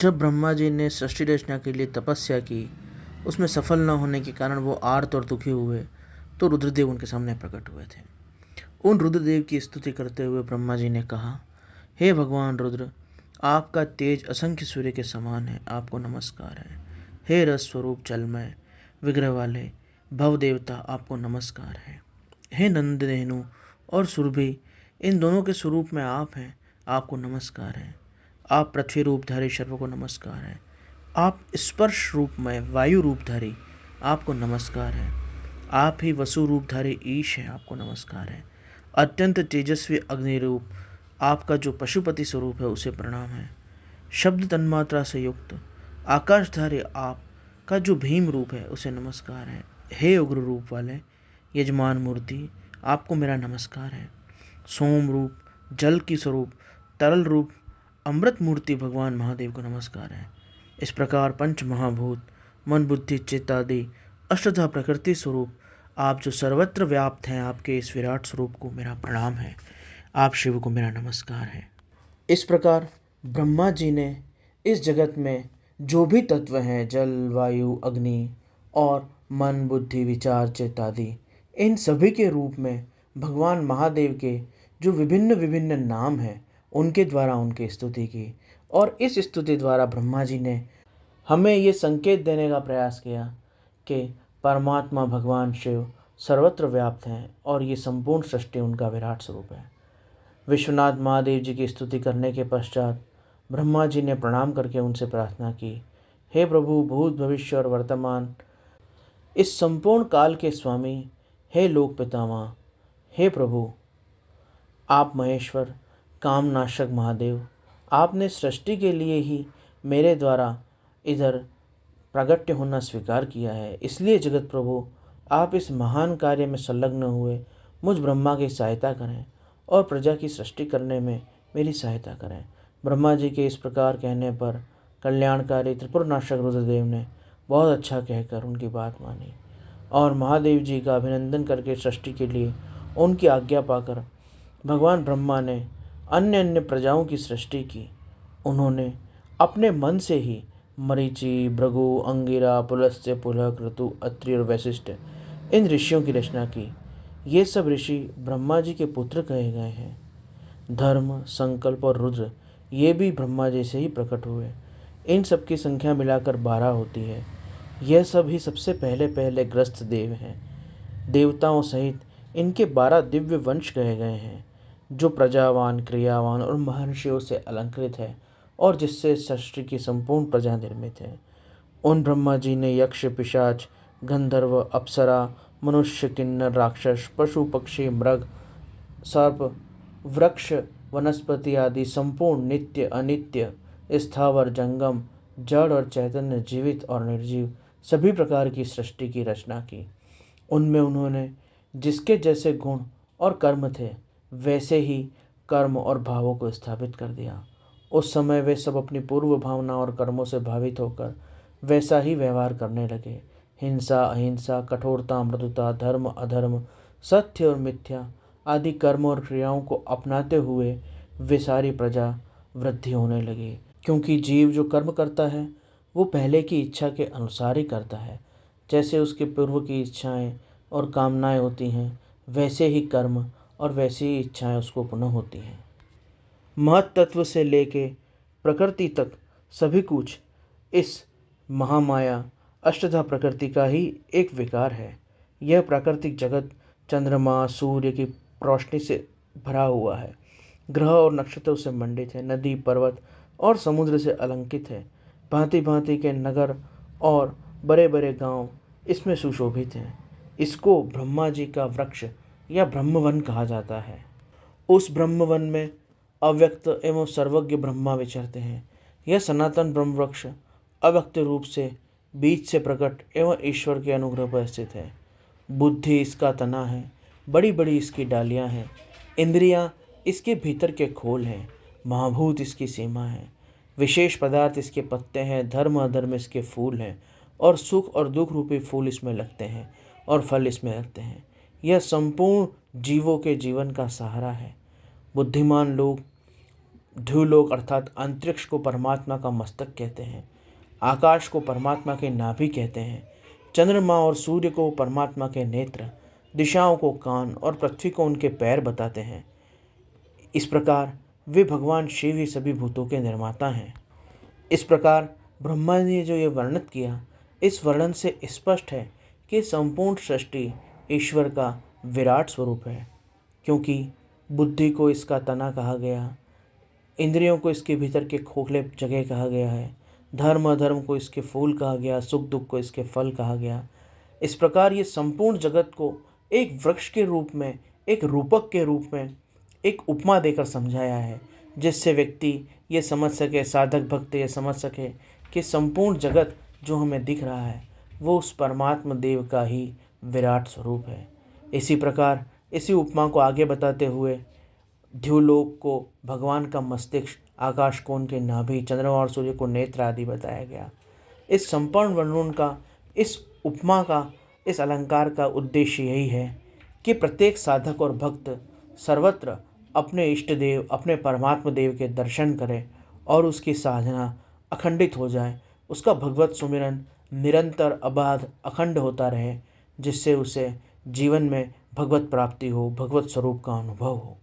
जब ब्रह्मा जी ने सृष्टि रचना के लिए तपस्या की, उसमें सफल न होने के कारण वो आर्त और दुखी हुए, तो रुद्रदेव उनके सामने प्रकट हुए थे। उन रुद्रदेव की स्तुति करते हुए ब्रह्मा जी ने कहा, हे भगवान रुद्र, आपका तेज असंख्य सूर्य के समान है, आपको नमस्कार है। हे रस स्वरूप जलमय विग्रह वाले भव देवता, आपको नमस्कार है। हे नंदनेनु और सुरभि, इन दोनों के स्वरूप में आप हैं, आपको नमस्कार है। आप पृथ्वी रूपधारी सर्व को नमस्कार है। आप स्पर्श रूपमय वायु रूपधारी, आपको नमस्कार है। आप ही वसु रूपधारी ईश है, आपको नमस्कार है। अत्यंत तेजस्वी अग्नि रूप आपका जो पशुपति स्वरूप है, उसे प्रणाम है। शब्द तन्मात्रा से युक्त आकाशधारी आपका जो भीम रूप है, उसे नमस्कार है। हे उग्र रूप वाले यजमान मूर्ति, आपको मेरा नमस्कार है। सोम रूप जल की स्वरूप तरल रूप अमृत मूर्ति भगवान महादेव को नमस्कार है। इस प्रकार पंच महाभूत मन बुद्धि चित्त आदि अष्टधा प्रकृति स्वरूप आप जो सर्वत्र व्याप्त हैं, आपके इस विराट स्वरूप को मेरा प्रणाम है। आप शिव को मेरा नमस्कार है। इस प्रकार ब्रह्मा जी ने इस जगत में जो भी तत्व हैं, जल वायु अग्नि और मन बुद्धि विचार चित्त आदि, इन सभी के रूप में भगवान महादेव के जो विभिन्न विभिन्न नाम हैं, उनके द्वारा उनकी स्तुति की। और इस स्तुति द्वारा ब्रह्मा जी ने हमें ये संकेत देने का प्रयास किया कि परमात्मा भगवान शिव सर्वत्र व्याप्त हैं और ये संपूर्ण सृष्टि उनका विराट स्वरूप है। विश्वनाथ महादेव जी की स्तुति करने के पश्चात ब्रह्मा जी ने प्रणाम करके उनसे प्रार्थना की, हे प्रभु भूत भविष्य और वर्तमान इस संपूर्ण काल के स्वामी, हे लोक पितामह, हे प्रभु आप महेश्वर कामनाशक महादेव, आपने सृष्टि के लिए ही मेरे द्वारा इधर प्रागट्य होना स्वीकार किया है, इसलिए जगत प्रभु आप इस महान कार्य में संलग्न हुए मुझ ब्रह्मा की सहायता करें और प्रजा की सृष्टि करने में मेरी सहायता करें। ब्रह्मा जी के इस प्रकार कहने पर कल्याणकारी त्रिपुरनाशक रुद्रदेव ने बहुत अच्छा कहकर उनकी बात मानी और महादेव जी का अभिनंदन करके सृष्टि के लिए उनकी आज्ञा पाकर भगवान ब्रह्मा ने अन्य अन्य प्रजाओं की सृष्टि की। उन्होंने अपने मन से ही मरीचि भृगु अंगिरा पुलस्त्य पुलह क्रतु अत्रि और वैशिष्ट इन ऋषियों की रचना की। ये सब ऋषि ब्रह्मा जी के पुत्र कहे गए हैं। धर्म संकल्प और रुद्र ये भी ब्रह्मा जी से ही प्रकट हुए। इन सब की संख्या मिलाकर 12 होती है। यह सब ही सबसे पहले पहले ग्रस्त देव हैं। देवताओं सहित इनके 12 दिव्य वंश कहे गए हैं, जो प्रजावान क्रियावान और महर्षियों से अलंकृत है और जिससे सृष्टि की संपूर्ण प्रजा निर्मित है। उन ब्रह्मा जी ने यक्ष पिशाच गंधर्व अप्सरा मनुष्य किन्नर राक्षस पशु पक्षी मृग सर्प वृक्ष वनस्पति आदि संपूर्ण नित्य अनित्य स्थावर जंगम जड़ और चैतन्य जीवित और निर्जीव सभी प्रकार की सृष्टि की रचना की। उनमें उन्होंने जिसके जैसे गुण और कर्म थे, वैसे ही कर्म और भावों को स्थापित कर दिया। उस समय वे सब अपनी पूर्व भावना और कर्मों से भावित होकर वैसा ही व्यवहार करने लगे। हिंसा अहिंसा कठोरता मृदुता धर्म अधर्म सत्य और मिथ्या आदि कर्म और क्रियाओं को अपनाते हुए वे सारी प्रजा वृद्धि होने लगी। क्योंकि जीव जो कर्म करता है वो पहले की इच्छा के अनुसार ही करता है। जैसे उसके पूर्व की इच्छाएं और कामनाएं होती हैं, वैसे ही कर्म और वैसी ही इच्छाएं उसको पुनः होती हैं। महत तत्व से लेके प्रकृति तक सभी कुछ इस महामाया अष्टधा प्रकृति का ही एक विकार है। यह प्राकृतिक जगत चंद्रमा सूर्य की रोशनी से भरा हुआ है, ग्रह और नक्षत्रों से मंडित है, नदी पर्वत और समुद्र से अलंकित है। भांति भांति के नगर और बड़े बड़े गांव इसमें सुशोभित हैं। इसको ब्रह्मा जी का वृक्ष या ब्रह्मवन कहा जाता है। उस ब्रह्मवन में अव्यक्त एवं सर्वज्ञ ब्रह्मा विचरते हैं। यह सनातन ब्रह्म वृक्ष अव्यक्त रूप से बीज से प्रकट एवं ईश्वर के अनुग्रह पर स्थित है। बुद्धि इसका तना है, बड़ी बड़ी इसकी डालियां हैं, इंद्रियां इसके भीतर के खोल हैं, महाभूत इसकी सीमा है, विशेष पदार्थ इसके पत्ते हैं, धर्म अधर्म इसके फूल हैं और सुख और दुख रूपी फूल इसमें लगते हैं और फल इसमें लगते हैं। यह संपूर्ण जीवों के जीवन का सहारा है। बुद्धिमान लोग ध्रुवलोक अर्थात अंतरिक्ष को परमात्मा का मस्तक कहते हैं, आकाश को परमात्मा के नाभि कहते हैं, चंद्रमा और सूर्य को परमात्मा के नेत्र, दिशाओं को कान और पृथ्वी को उनके पैर बताते हैं। इस प्रकार वे भगवान शिव ही सभी भूतों के निर्माता हैं। इस प्रकार ब्रह्मा जी ने जो ये वर्णित किया, इस वर्णन से स्पष्ट है कि संपूर्ण सृष्टि ईश्वर का विराट स्वरूप है, क्योंकि बुद्धि को इसका तना कहा गया, इंद्रियों को इसके भीतर के खोखले जगह कहा गया है, धर्म अधर्म को इसके फूल कहा गया, सुख दुख को इसके फल कहा गया। इस प्रकार ये संपूर्ण जगत को एक वृक्ष के रूप में, एक रूपक के रूप में, एक उपमा देकर समझाया है, जिससे व्यक्ति ये समझ सके, साधक भक्त ये समझ सके कि संपूर्ण जगत जो हमें दिख रहा है वो उस परमात्मा देव का ही विराट स्वरूप है। इसी प्रकार इसी उपमा को आगे बताते हुए ध्रुवलोक को भगवान का मस्तिष्क, आकाश को उनके नाभि, चंद्रमा और सूर्य को नेत्र आदि बताया गया। इस संपूर्ण वर्णन का, इस उपमा का, इस अलंकार का उद्देश्य यही है कि प्रत्येक साधक और भक्त सर्वत्र अपने इष्ट देव, अपने परमात्मा देव के दर्शन करे और उसकी साधना अखंडित हो जाए, उसका भगवत सुमिरन निरंतर अबाध अखंड होता रहे, जिससे उसे जीवन में भगवत प्राप्ति हो, भगवत स्वरूप का अनुभव हो।